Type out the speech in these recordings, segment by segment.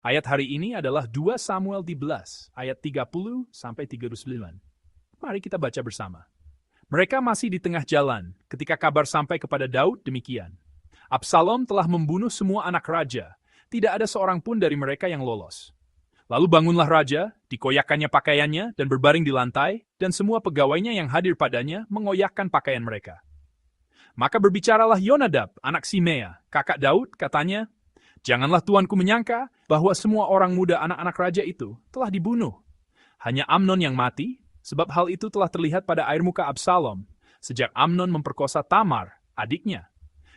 Ayat hari ini adalah 2 Samuel 11, ayat 30-39. Mari kita baca bersama. Mereka masih di tengah jalan ketika kabar sampai kepada Daud demikian. Absalom telah membunuh semua anak raja, tidak ada seorang pun dari mereka yang lolos. Lalu bangunlah raja, dikoyakkannya pakaiannya dan berbaring di lantai, dan semua pegawainya yang hadir padanya mengoyakkan pakaian mereka. Maka berbicaralah Yonadab, anak Simea, kakak Daud, katanya, "Janganlah tuanku menyangka bahwa semua orang muda anak-anak raja itu telah dibunuh. Hanya Amnon yang mati, sebab hal itu telah terlihat pada air muka Absalom, sejak Amnon memperkosa Tamar, adiknya.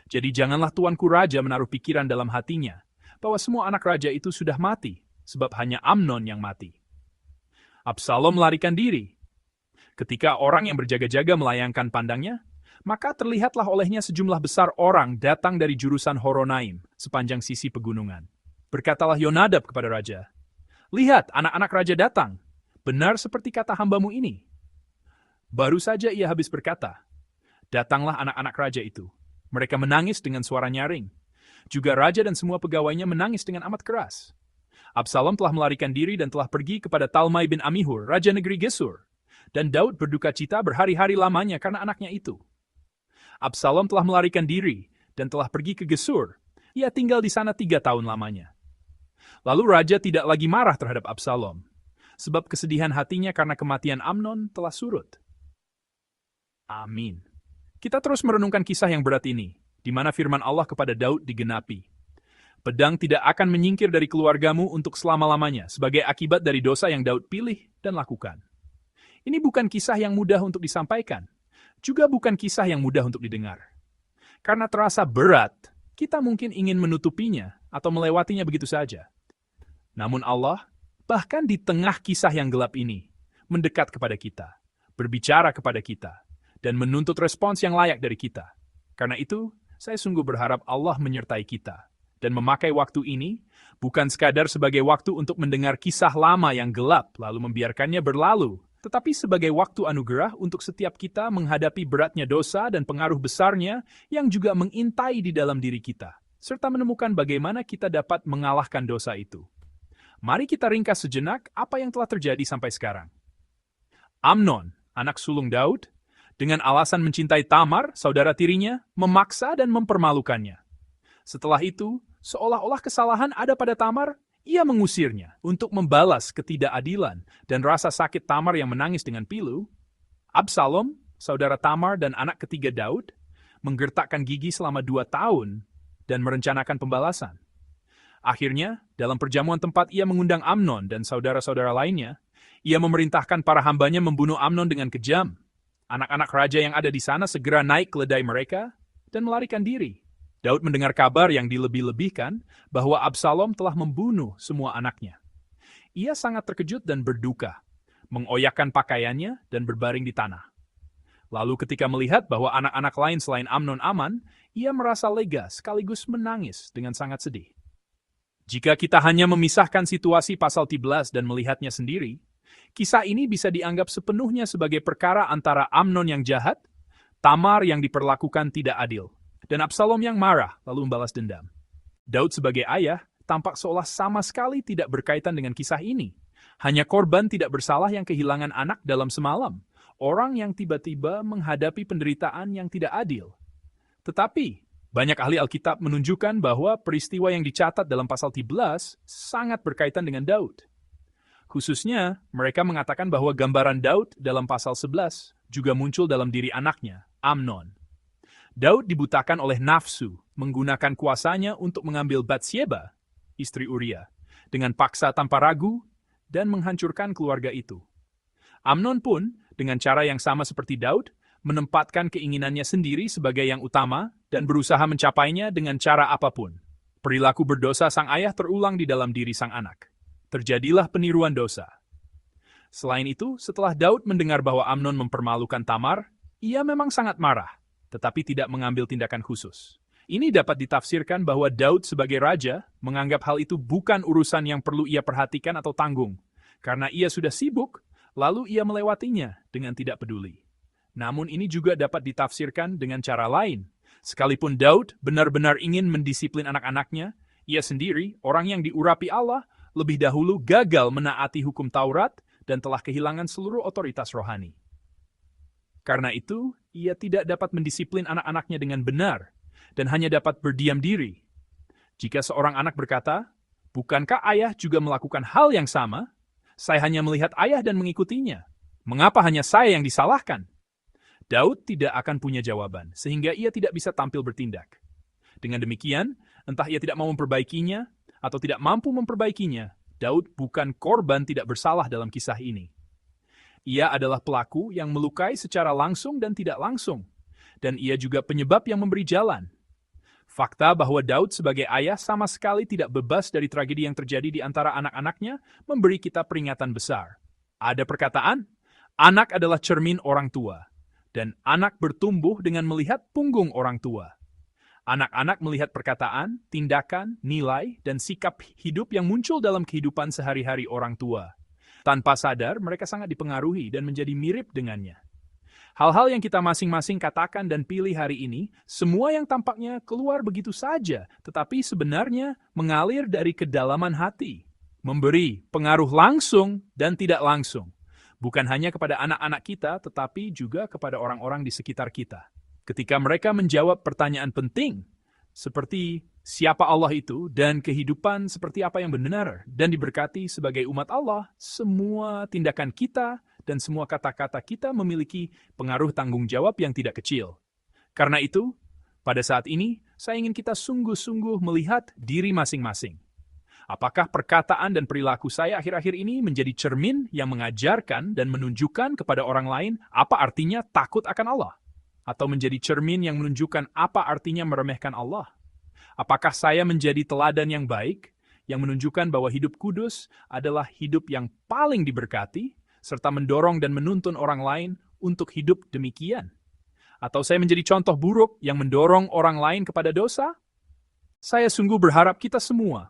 Jadi janganlah tuanku raja menaruh pikiran dalam hatinya, bahwa semua anak raja itu sudah mati, sebab hanya Amnon yang mati." Absalom melarikan diri. Ketika orang yang berjaga-jaga melayangkan pandangnya, maka terlihatlah olehnya sejumlah besar orang datang dari jurusan Horonaim, sepanjang sisi pegunungan. Berkatalah Yonadab kepada raja, "Lihat, anak-anak raja datang. Benar seperti kata hambamu ini." Baru saja ia habis berkata, datanglah anak-anak raja itu. Mereka menangis dengan suara nyaring. Juga raja dan semua pegawainya menangis dengan amat keras. Absalom telah melarikan diri dan telah pergi kepada Talmai bin Amihur, raja negeri Gesur. Dan Daud berduka cita berhari-hari lamanya karena anaknya itu. Absalom telah melarikan diri dan telah pergi ke Gesur. Ia tinggal di sana 3 tahun lamanya. Lalu raja tidak lagi marah terhadap Absalom, sebab kesedihan hatinya karena kematian Amnon telah surut. Amin. Kita terus merenungkan kisah yang berat ini, di mana firman Allah kepada Daud digenapi. Pedang tidak akan menyingkir dari keluargamu untuk selama-lamanya sebagai akibat dari dosa yang Daud pilih dan lakukan. Ini bukan kisah yang mudah untuk disampaikan, juga bukan kisah yang mudah untuk didengar. Karena terasa berat, kita mungkin ingin menutupinya atau melewatinya begitu saja. Namun Allah, bahkan di tengah kisah yang gelap ini, mendekat kepada kita, berbicara kepada kita, dan menuntut respons yang layak dari kita. Karena itu, saya sungguh berharap Allah menyertai kita, dan memakai waktu ini bukan sekadar sebagai waktu untuk mendengar kisah lama yang gelap lalu membiarkannya berlalu, tetapi sebagai waktu anugerah untuk setiap kita menghadapi beratnya dosa dan pengaruh besarnya yang juga mengintai di dalam diri kita, serta menemukan bagaimana kita dapat mengalahkan dosa itu. Mari kita ringkas sejenak apa yang telah terjadi sampai sekarang. Amnon, anak sulung Daud, dengan alasan mencintai Tamar, saudara tirinya, memaksa dan mempermalukannya. Setelah itu, seolah-olah kesalahan ada pada Tamar, ia mengusirnya untuk membalas ketidakadilan dan rasa sakit Tamar yang menangis dengan pilu. Absalom, saudara Tamar dan anak ketiga Daud, menggertakkan gigi selama 2 tahun dan merencanakan pembalasan. Akhirnya, dalam perjamuan tempat ia mengundang Amnon dan saudara-saudara lainnya, ia memerintahkan para hambanya membunuh Amnon dengan kejam. Anak-anak raja yang ada di sana segera naik keledai mereka dan melarikan diri. Daud mendengar kabar yang dilebih-lebihkan bahwa Absalom telah membunuh semua anaknya. Ia sangat terkejut dan berduka, mengoyakkan pakaiannya dan berbaring di tanah. Lalu ketika melihat bahwa anak-anak lain selain Amnon aman, ia merasa lega sekaligus menangis dengan sangat sedih. Jika kita hanya memisahkan situasi pasal 13 dan melihatnya sendiri, kisah ini bisa dianggap sepenuhnya sebagai perkara antara Amnon yang jahat, Tamar yang diperlakukan tidak adil, dan Absalom yang marah lalu membalas dendam. Daud sebagai ayah tampak seolah sama sekali tidak berkaitan dengan kisah ini. Hanya korban tidak bersalah yang kehilangan anak dalam semalam. Orang yang tiba-tiba menghadapi penderitaan yang tidak adil. Tetapi, banyak ahli Alkitab menunjukkan bahwa peristiwa yang dicatat dalam pasal 13 sangat berkaitan dengan Daud. Khususnya, mereka mengatakan bahwa gambaran Daud dalam pasal 11 juga muncul dalam diri anaknya, Amnon. Daud dibutakan oleh nafsu, menggunakan kuasanya untuk mengambil Batsyeba, istri Uria, dengan paksa tanpa ragu, dan menghancurkan keluarga itu. Amnon pun, dengan cara yang sama seperti Daud, menempatkan keinginannya sendiri sebagai yang utama dan berusaha mencapainya dengan cara apapun. Perilaku berdosa sang ayah terulang di dalam diri sang anak. Terjadilah peniruan dosa. Selain itu, setelah Daud mendengar bahwa Amnon mempermalukan Tamar, ia memang sangat marah, tetapi tidak mengambil tindakan khusus. Ini dapat ditafsirkan bahwa Daud sebagai raja menganggap hal itu bukan urusan yang perlu ia perhatikan atau tanggung, karena ia sudah sibuk, lalu ia melewatinya dengan tidak peduli. Namun ini juga dapat ditafsirkan dengan cara lain. Sekalipun Daud benar-benar ingin mendisiplin anak-anaknya, ia sendiri, orang yang diurapi Allah, lebih dahulu gagal menaati hukum Taurat dan telah kehilangan seluruh otoritas rohani. Karena itu, ia tidak dapat mendisiplin anak-anaknya dengan benar dan hanya dapat berdiam diri. Jika seorang anak berkata, "Bukankah ayah juga melakukan hal yang sama? Saya hanya melihat ayah dan mengikutinya. Mengapa hanya saya yang disalahkan?" Daud tidak akan punya jawaban, sehingga ia tidak bisa tampil bertindak. Dengan demikian, entah ia tidak mau memperbaikinya atau tidak mampu memperbaikinya, Daud bukan korban tidak bersalah dalam kisah ini. Ia adalah pelaku yang melukai secara langsung dan tidak langsung, dan ia juga penyebab yang memberi jalan. Fakta bahwa Daud sebagai ayah sama sekali tidak bebas dari tragedi yang terjadi di antara anak-anaknya memberi kita peringatan besar. Ada perkataan, anak adalah cermin orang tua, dan anak bertumbuh dengan melihat punggung orang tua. Anak-anak melihat perkataan, tindakan, nilai, dan sikap hidup yang muncul dalam kehidupan sehari-hari orang tua. Tanpa sadar, mereka sangat dipengaruhi dan menjadi mirip dengannya. Hal-hal yang kita masing-masing katakan dan pilih hari ini, semua yang tampaknya keluar begitu saja, tetapi sebenarnya mengalir dari kedalaman hati. Memberi pengaruh langsung dan tidak langsung. Bukan hanya kepada anak-anak kita, tetapi juga kepada orang-orang di sekitar kita. Ketika mereka menjawab pertanyaan penting, seperti siapa Allah itu dan kehidupan seperti apa yang benar dan diberkati sebagai umat Allah, semua tindakan kita dan semua kata-kata kita memiliki pengaruh tanggung jawab yang tidak kecil. Karena itu, pada saat ini, saya ingin kita sungguh-sungguh melihat diri masing-masing. Apakah perkataan dan perilaku saya akhir-akhir ini menjadi cermin yang mengajarkan dan menunjukkan kepada orang lain apa artinya takut akan Allah? Atau menjadi cermin yang menunjukkan apa artinya meremehkan Allah? Apakah saya menjadi teladan yang baik, yang menunjukkan bahwa hidup kudus adalah hidup yang paling diberkati, serta mendorong dan menuntun orang lain untuk hidup demikian? Atau saya menjadi contoh buruk yang mendorong orang lain kepada dosa? Saya sungguh berharap kita semua,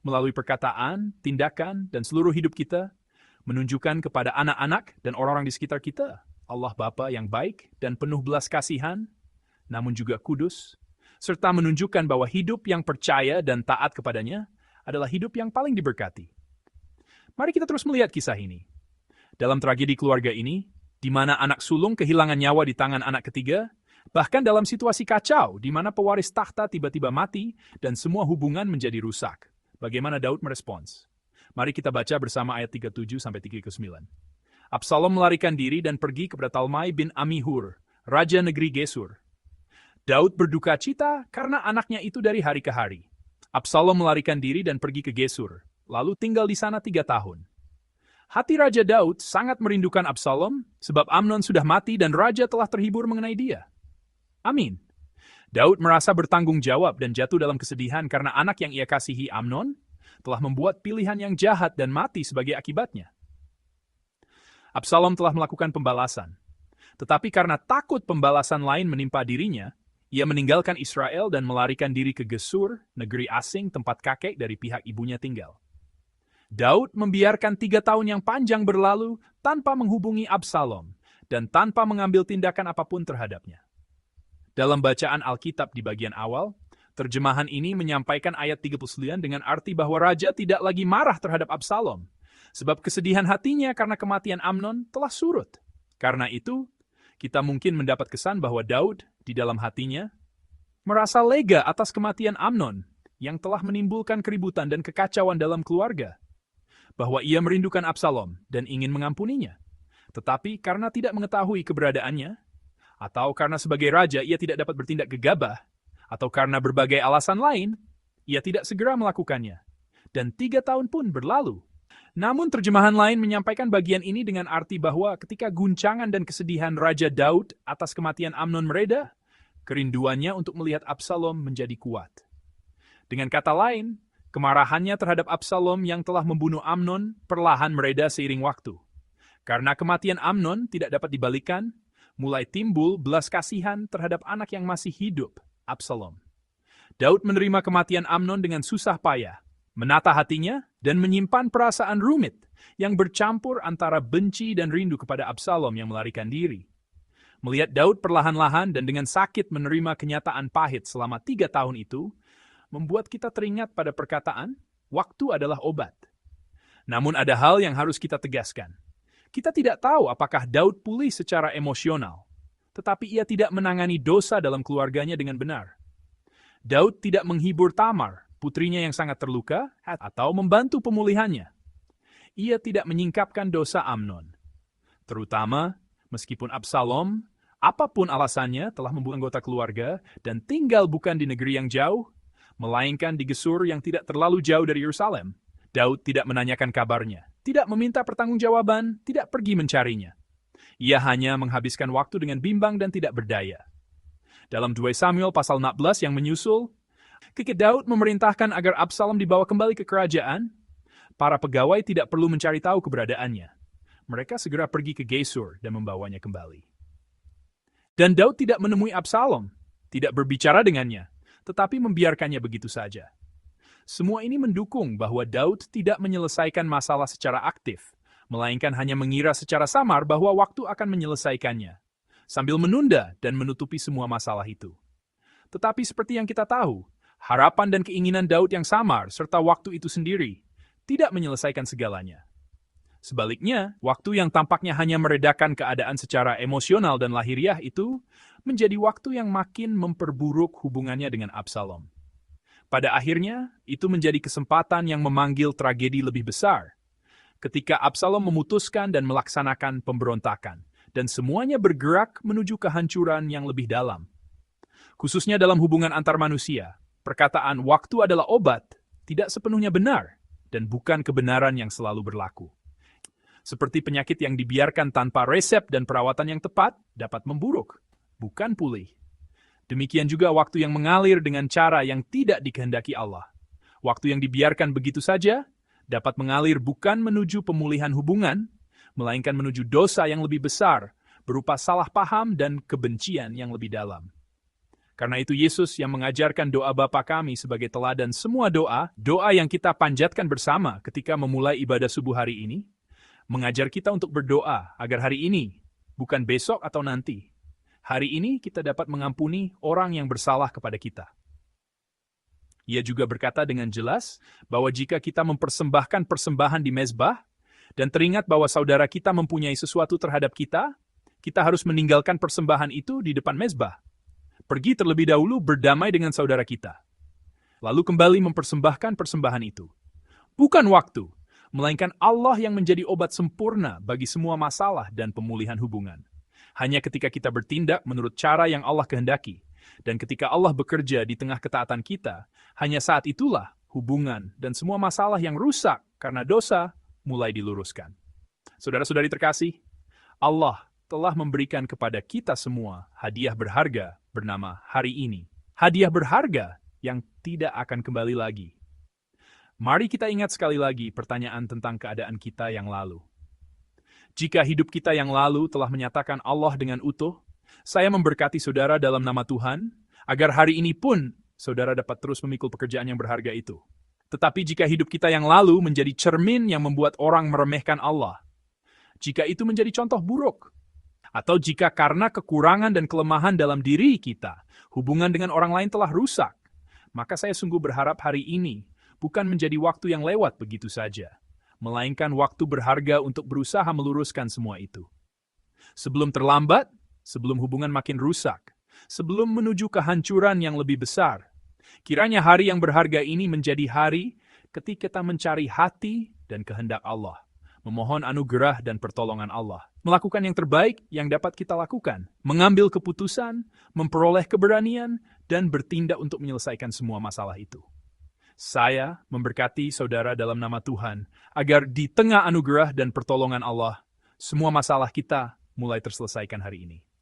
melalui perkataan, tindakan, dan seluruh hidup kita, menunjukkan kepada anak-anak dan orang-orang di sekitar kita, Allah Bapa yang baik dan penuh belas kasihan, namun juga kudus, serta menunjukkan bahwa hidup yang percaya dan taat kepadanya adalah hidup yang paling diberkati. Mari kita terus melihat kisah ini. Dalam tragedi keluarga ini, di mana anak sulung kehilangan nyawa di tangan anak ketiga, bahkan dalam situasi kacau di mana pewaris tahta tiba-tiba mati dan semua hubungan menjadi rusak. Bagaimana Daud merespons? Mari kita baca bersama ayat 37-39. Absalom melarikan diri dan pergi kepada Talmai bin Amihur, raja negeri Gesur. Daud berduka cita karena anaknya itu dari hari ke hari. Absalom melarikan diri dan pergi ke Gesur, lalu tinggal di sana 3 tahun. Hati Raja Daud sangat merindukan Absalom, sebab Amnon sudah mati dan raja telah terhibur mengenai dia. Amin. Daud merasa bertanggung jawab dan jatuh dalam kesedihan karena anak yang ia kasihi, Amnon, telah membuat pilihan yang jahat dan mati sebagai akibatnya. Absalom telah melakukan pembalasan. Tetapi karena takut pembalasan lain menimpa dirinya, ia meninggalkan Israel dan melarikan diri ke Gesur, negeri asing tempat kakek dari pihak ibunya tinggal. Daud membiarkan 3 tahun yang panjang berlalu tanpa menghubungi Absalom dan tanpa mengambil tindakan apapun terhadapnya. Dalam bacaan Alkitab di bagian awal, terjemahan ini menyampaikan ayat 39 dengan arti bahwa raja tidak lagi marah terhadap Absalom, sebab kesedihan hatinya karena kematian Amnon telah surut. Karena itu, kita mungkin mendapat kesan bahwa Daud di dalam hatinya merasa lega atas kematian Amnon yang telah menimbulkan keributan dan kekacauan dalam keluarga. Bahwa ia merindukan Absalom dan ingin mengampuninya. Tetapi karena tidak mengetahui keberadaannya, atau karena sebagai raja ia tidak dapat bertindak gegabah, atau karena berbagai alasan lain, ia tidak segera melakukannya. Dan 3 tahun pun berlalu. Namun terjemahan lain menyampaikan bagian ini dengan arti bahwa ketika guncangan dan kesedihan Raja Daud atas kematian Amnon mereda, kerinduannya untuk melihat Absalom menjadi kuat. Dengan kata lain, kemarahannya terhadap Absalom yang telah membunuh Amnon perlahan mereda seiring waktu. Karena kematian Amnon tidak dapat dibalikan, mulai timbul belas kasihan terhadap anak yang masih hidup, Absalom. Daud menerima kematian Amnon dengan susah payah, menata hatinya, dan menyimpan perasaan rumit yang bercampur antara benci dan rindu kepada Absalom yang melarikan diri. Melihat Daud perlahan-lahan dan dengan sakit menerima kenyataan pahit selama 3 tahun itu, membuat kita teringat pada perkataan, waktu adalah obat. Namun ada hal yang harus kita tegaskan. Kita tidak tahu apakah Daud pulih secara emosional, tetapi ia tidak menangani dosa dalam keluarganya dengan benar. Daud tidak menghibur Tamar, putrinya yang sangat terluka, atau membantu pemulihannya. Ia tidak menyingkapkan dosa Amnon. Terutama, meskipun Absalom, apapun alasannya, telah membunuh anggota keluarga dan tinggal bukan di negeri yang jauh, melainkan di Gesur yang tidak terlalu jauh dari Yerusalem. Daud tidak menanyakan kabarnya, tidak meminta pertanggungjawaban, tidak pergi mencarinya. Ia hanya menghabiskan waktu dengan bimbang dan tidak berdaya. Dalam 2 Samuel pasal 16 yang menyusul, ketika Daud memerintahkan agar Absalom dibawa kembali ke kerajaan, para pegawai tidak perlu mencari tahu keberadaannya. Mereka segera pergi ke Gesur dan membawanya kembali. Dan Daud tidak menemui Absalom, tidak berbicara dengannya, tetapi membiarkannya begitu saja. Semua ini mendukung bahwa Daud tidak menyelesaikan masalah secara aktif, melainkan hanya mengira secara samar bahwa waktu akan menyelesaikannya, sambil menunda dan menutupi semua masalah itu. Tetapi seperti yang kita tahu, harapan dan keinginan Daud yang samar serta waktu itu sendiri tidak menyelesaikan segalanya. Sebaliknya, waktu yang tampaknya hanya meredakan keadaan secara emosional dan lahiriah itu menjadi waktu yang makin memperburuk hubungannya dengan Absalom. Pada akhirnya, itu menjadi kesempatan yang memanggil tragedi lebih besar. Ketika Absalom memutuskan dan melaksanakan pemberontakan, dan semuanya bergerak menuju kehancuran yang lebih dalam. Khususnya dalam hubungan antar manusia, perkataan waktu adalah obat tidak sepenuhnya benar, dan bukan kebenaran yang selalu berlaku. Seperti penyakit yang dibiarkan tanpa resep dan perawatan yang tepat dapat memburuk, bukan pulih. Demikian juga waktu yang mengalir dengan cara yang tidak dikehendaki Allah. Waktu yang dibiarkan begitu saja dapat mengalir bukan menuju pemulihan hubungan, melainkan menuju dosa yang lebih besar, berupa salah paham dan kebencian yang lebih dalam. Karena itu Yesus yang mengajarkan doa Bapa kami sebagai teladan semua doa, doa yang kita panjatkan bersama ketika memulai ibadah subuh hari ini, mengajar kita untuk berdoa agar hari ini, bukan besok atau nanti, hari ini kita dapat mengampuni orang yang bersalah kepada kita. Ia juga berkata dengan jelas bahwa jika kita mempersembahkan persembahan di mezbah, dan teringat bahwa saudara kita mempunyai sesuatu terhadap kita, kita harus meninggalkan persembahan itu di depan mezbah. Pergi terlebih dahulu berdamai dengan saudara kita. Lalu kembali mempersembahkan persembahan itu. Bukan waktu, melainkan Allah yang menjadi obat sempurna bagi semua masalah dan pemulihan hubungan. Hanya ketika kita bertindak menurut cara yang Allah kehendaki, dan ketika Allah bekerja di tengah ketaatan kita, hanya saat itulah hubungan dan semua masalah yang rusak karena dosa mulai diluruskan. Saudara-saudari terkasih, Allah telah memberikan kepada kita semua hadiah berharga bernama hari ini. Hadiah berharga yang tidak akan kembali lagi. Mari kita ingat sekali lagi pertanyaan tentang keadaan kita yang lalu. Jika hidup kita yang lalu telah menyatakan Allah dengan utuh, saya memberkati saudara dalam nama Tuhan, agar hari ini pun saudara dapat terus memikul pekerjaan yang berharga itu. Tetapi jika hidup kita yang lalu menjadi cermin yang membuat orang meremehkan Allah, jika itu menjadi contoh buruk, atau jika karena kekurangan dan kelemahan dalam diri kita, hubungan dengan orang lain telah rusak, maka saya sungguh berharap hari ini bukan menjadi waktu yang lewat begitu saja, melainkan waktu berharga untuk berusaha meluruskan semua itu. Sebelum terlambat, sebelum hubungan makin rusak, sebelum menuju kehancuran yang lebih besar, kiranya hari yang berharga ini menjadi hari ketika kita mencari hati dan kehendak Allah, memohon anugerah dan pertolongan Allah, melakukan yang terbaik yang dapat kita lakukan, mengambil keputusan, memperoleh keberanian, dan bertindak untuk menyelesaikan semua masalah itu. Saya memberkati saudara dalam nama Tuhan, agar di tengah anugerah dan pertolongan Allah, semua masalah kita mulai terselesaikan hari ini.